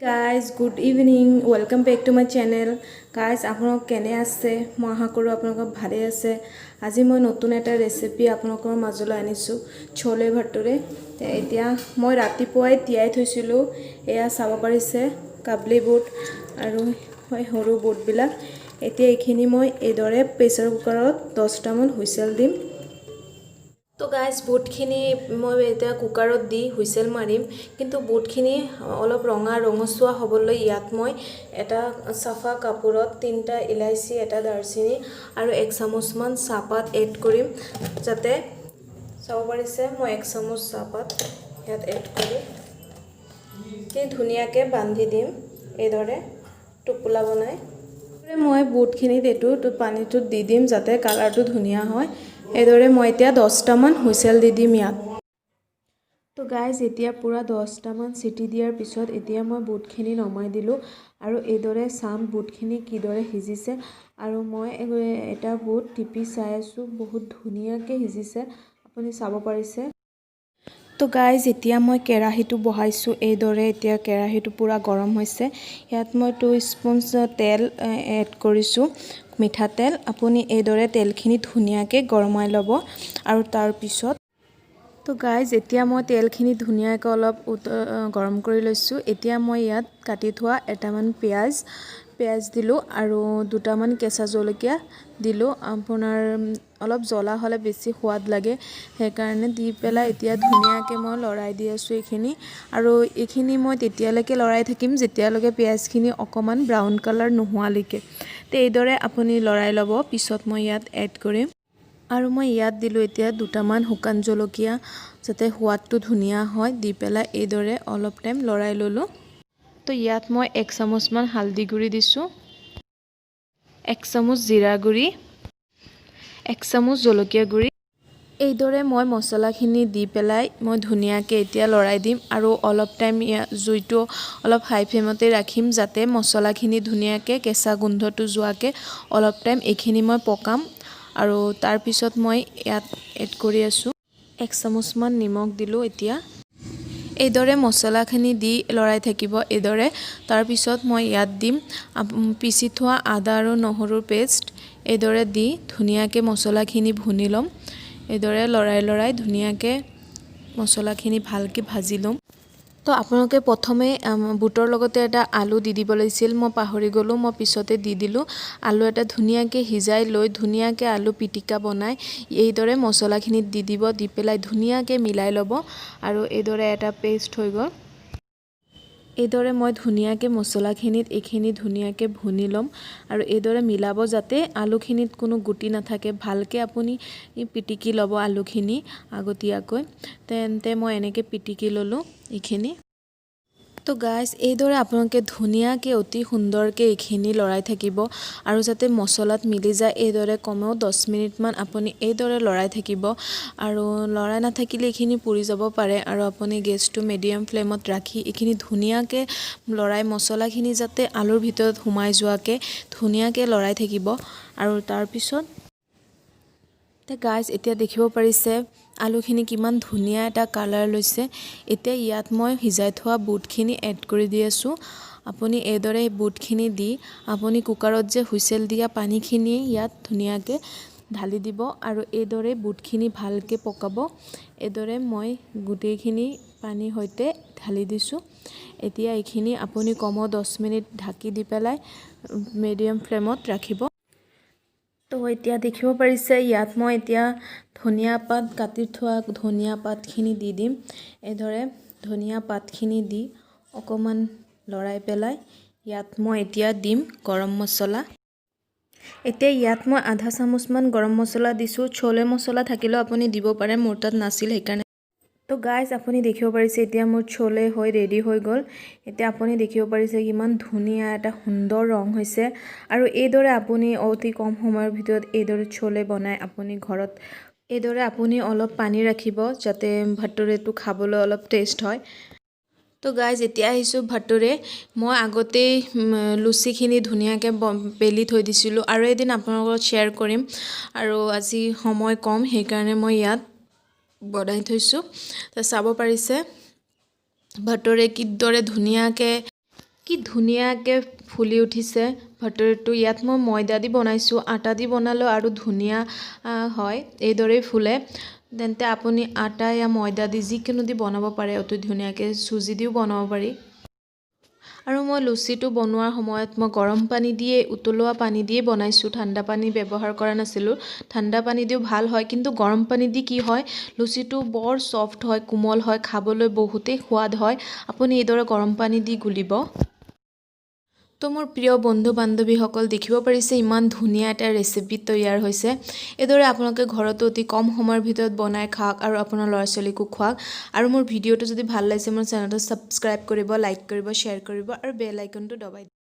Guys, good evening. Welcome back to my channel. Guys, আপোনালোক কেনে আছে? মই আশা কৰোঁ আপোনালোক ভালে আছে। আজি মই নতুন এটা ৰেচিপি আপোনালোকৰ মাজলৈ আনিছোঁ, छोले भटूरे। এতিয়া মই ৰাতিপুৱাই তিয়াই থৈছিলোঁ। এয়া চাব পাৰিছে কাবলি বুট আৰু সৰু বুটবিলাক। এতিয়া এইখিনি মই এইদৰে প্ৰেছাৰ কুকাৰত 10টা মান হুইচেল দিম। তো গাইজ বুটখিনি মই এতিয়া কুকাৰত দি হুইচেল মাৰিম, কিন্তু বুটখিনি অলপ ৰঙচুৱা হ'বলৈ ইয়াত মই এটা চাফা কাপোৰত 3টা ইলাইচি, এটা দাৰচিনি আৰু 1 চামুচমান চাহপাত এড কৰিম, যাতে চাব পাৰিছে মই 1 চামুচ চাহপাত ইয়াত এড কৰি ধুনীয়াকৈ বান্ধি দিম এইদৰে টোপোলা বনাই। মই বুটখিনিত এইটো পানীটোত দি দিম যাতে কালাৰটো ধুনীয়া হয়। এইদৰে মই এতিয়া 10টা মান হুইচেল দি দিম ইয়াত। তো গাইজ এতিয়া পুৰা 10টা মান চিটি দিয়াৰ পিছত এতিয়া মই বুটখিনি নমাই দিলোঁ আৰু এইদৰে চাম বুটখিনি কিদৰে সিজিছে। আৰু মই এটা বুট টিপি চাই আছোঁ, বহুত ধুনীয়াকৈ সিজিছে, আপুনি চাব পাৰিছে। তো গাইজ এতিয়া মই কেৰাহীটো বহাইছোঁ। এইদৰে এতিয়া কেৰাহীটো পুৰা গৰম হৈছে। ইয়াত মই 2 স্পুন তেল এড কৰিছোঁ, মিঠাতেল। আপুনি এইদৰে তেলখিনি ধুনীয়াকৈ গৰমাই ল'ব আৰু তাৰপিছত তো গাইজ এতিয়া মই তেলখিনি ধুনীয়াকৈ অলপ গৰম কৰি লৈছোঁ। এতিয়া মই ইয়াত কাটি থোৱা এটামান পিঁয়াজ দিলোঁ আৰু 2টামান কেঁচা জলকীয়া দিলোঁ। আপোনাৰ অলপ জ্বলা হ'লে বেছি সোৱাদ লাগে, সেইকাৰণে দি পেলাই এতিয়া ধুনীয়াকৈ মই লৰাই দি আছোঁ এইখিনি। আৰু এইখিনি মই তেতিয়ালৈকে লৰাই থাকিম যেতিয়ালৈকে পিঁয়াজখিনি অকণমান ব্ৰাউন কালাৰ নোহোৱালৈকে। তো এইদৰে আপুনি লৰাই ল'ব, পিছত মই ইয়াত এড কৰিম। আৰু মই ইয়াত দিলোঁ এতিয়া 2টামান শুকান জলকীয়া, যাতে সোৱাদটো ধুনীয়া হয়, দি পেলাই এইদৰে অলপ টাইম লৰাই ল'লোঁ। তো ইয়াত মই 1 চামুচমান হালধি গুড়ি দিছোঁ, 1 চামুচ জিৰা গুড়ি, 1 চামুচ জলকীয়া গুড়ি। এইদৰে মই মছলাখিনি দি পেলাই মই ধুনীয়াকৈ এতিয়া লৰাই দিম আৰু অলপ টাইম জুইটো অলপ হাই ফ্লেমতে ৰাখিম, যাতে মছলাখিনি ধুনীয়াকৈ কেঁচা গোন্ধটো যোৱাকৈ অলপ টাইম এইখিনি মই পকাম। আৰু তাৰপিছত মই ইয়াত এড কৰি আছোঁ 1 চামুচমান নিমখ দিলোঁ। এতিয়া এইদৰে মছলাখিনি দি লৰাই থাকিব এইদৰে। তাৰপিছত মই ইয়াত দিম পিচি থোৱা আদা আৰু নহৰুৰ পেষ্ট। এইদৰে দি ধুনীয়াকৈ মছলাখিনি ভুনি ল'ম। এইদৰে লৰাই ধুনীয়াকৈ মছলাখিনি ভালকৈ ভাজি ল'ম। তো আপোনালোকে প্ৰথমে বুটৰ লগতে এটা আলু দি দিব লাগিছিল, মই পাহৰি গ'লোঁ, মই পিছতে দি দিলোঁ। আলু এটা ধুনীয়াকৈ সিজাই লৈ ধুনীয়াকৈ আলু পিটিকা বনাই এইদৰে মছলাখিনিত দি দিব, দি পেলাই ধুনীয়াকৈ মিলাই ল'ব। আৰু এইদৰে এটা পেষ্ট হৈ গ'ল। এইদৰে মই ধুনীয়াকৈ মছলাখিনিত এইখিনি ধুনীয়াকৈ ভুনি ল'ম আৰু এইদৰে মিলাব, যাতে আলুখিনিত কোনো গুটি নাথাকে। ভালকৈ আপুনি পিটিকি ল'ব আলুখিনি আগতীয়াকৈ। তেন্তে মই এনেকৈ পিটিকি ল'লোঁ এইখিনি। তো গাইজ এইদৰে আপোনালোকে ধুনীয়াকৈ অতি সুন্দৰকৈ এইখিনি লৰাই থাকিব আৰু যাতে মছলাত মিলি যায়। এইদৰে কমেও 10 মিনিটমান আপুনি এইদৰে লৰাই থাকিব। আৰু লৰাই নাথাকিলে এইখিনি পুৰি যাব পাৰে, আৰু আপুনি গেছটো মিডিয়াম ফ্লেমত ৰাখি এইখিনি ধুনীয়াকৈ লৰাই মছলাখিনি যাতে আলুৰ ভিতৰত সোমাই যোৱাকৈ ধুনীয়াকৈ লৰাই থাকিব। আৰু তাৰপিছত গাইজ এতিয়া দেখিব পাৰিছে আলুখিনি কিমান ধুনীয়া এটা কালাৰ লৈছে। এতিয়া ইয়াত মই সিজাই থোৱা বুটখিনি এড কৰি দি আছোঁ। আপুনি এইদৰে বুটখিনি দি আপুনি কুকাৰত যে হুইচেল দিয়া পানীখিনি ইয়াত ধুনীয়াকৈ ঢালি দিব আৰু এইদৰে বুটখিনি ভালকৈ পকাব। এইদৰে মই গোটেইখিনি পানীৰ সৈতে ঢালি দিছোঁ। এতিয়া এইখিনি আপুনি কমেও 10 মিনিট ঢাকি দি পেলাই মিডিয়াম ফ্লেমত ৰাখিব। তো এতিয়া দেখিব পাৰিছে ইয়াত মই এতিয়া ধনিয়া পাত, কাটি থোৱা ধনিয়া পাতখিনি দি দিম। এইদৰে ধনিয়া পাতখিনি দি অকণমান লৰাই পেলাই ইয়াত মই এতিয়া দিম গৰম মছলা। এতিয়া ইয়াত মই আধা চামুচমান গৰম মছলা দিছোঁ। छोले মছলা থাকিলেও আপুনি দিব পাৰে, মোৰ তাত নাছিল সেইকাৰণে। তো গাইজ আপুনি দেখিব পাৰিছে এতিয়া মোৰ छोले হৈ ৰেডি হৈ গ'ল। এতিয়া আপুনি দেখিব পাৰিছে কিমান ধুনীয়া এটা সুন্দৰ ৰং হৈছে। আৰু এইদৰে আপুনি অতি কম সময়ৰ ভিতৰত এইদৰে छोले বনাই আপুনি ঘৰত এইদৰে আপুনি অলপ পানী ৰাখিব, যাতে ভটুৰেটো খাবলৈ অলপ টেষ্ট হয়। তো গাইজ এতিয়া আহিছোঁ ভটুৰে। মই আগতেই লুচিখিনি ধুনীয়াকৈ বেলি থৈ দিছিলোঁ, আৰু এদিন আপোনালোকৰ লগত শ্বেয়াৰ কৰিম। আৰু আজি সময় কম সেইকাৰণে মই ইয়াত বনাই থৈছোঁ। তো চাব পাৰিছে ভটুৰে কিদৰে ধুনীয়াকৈ কি ধুনীয়াকৈ ফুলি উঠিছে ভটৰিটো। ইয়াত মই ময়দা দি বনাইছোঁ, আটা দি বনালেও আৰু ধুনীয়া হয়। এইদৰেই ফুলে। তেন্তে আপুনি আটা या ময়দা দি যিকোনো দি বনাব পাৰে অতি ধুনীয়াকৈ। চুজি দিও বনাব পাৰি। আৰু মই লুচিটো বনোৱাৰ সময়ত মই গৰম পানী দিয়ে, উতলোৱা পানী দিয়ে বনাইছোঁ। ঠাণ্ডা পানী ব্যৱহাৰ কৰা নাছিলোঁ। ঠাণ্ডা পানী দিও ভাল হয়, কিন্তু গৰম পানী দি কি হয়, লুচিটো বৰ ছফ্ট হয়, কোমল হয়, খাবলৈ বহুতেই সোৱাদ হয়। আপুনি এইদৰে গৰম পানী দি গুলিব। তো মোৰ প্ৰিয় বন্ধু বান্ধৱীসকল, দেখিব পাৰিছে ইমান ধুনীয়া এটা ৰেচিপি তৈয়াৰ হৈছে। এইদৰে আপোনালোকে ঘৰতো অতি কম সময়ৰ ভিতৰত বনাই খাওক আৰু আপোনাৰ ল'ৰা ছোৱালীকো খুৱাওক। আৰু মোৰ ভিডিঅ'টো যদি ভাল লাগিছে মোৰ চেনেলটো ছাবস্ক্ৰাইব কৰিব, লাইক কৰিব, শ্বেয়াৰ কৰিব আৰু বেল আইকনটো দবাই দিব।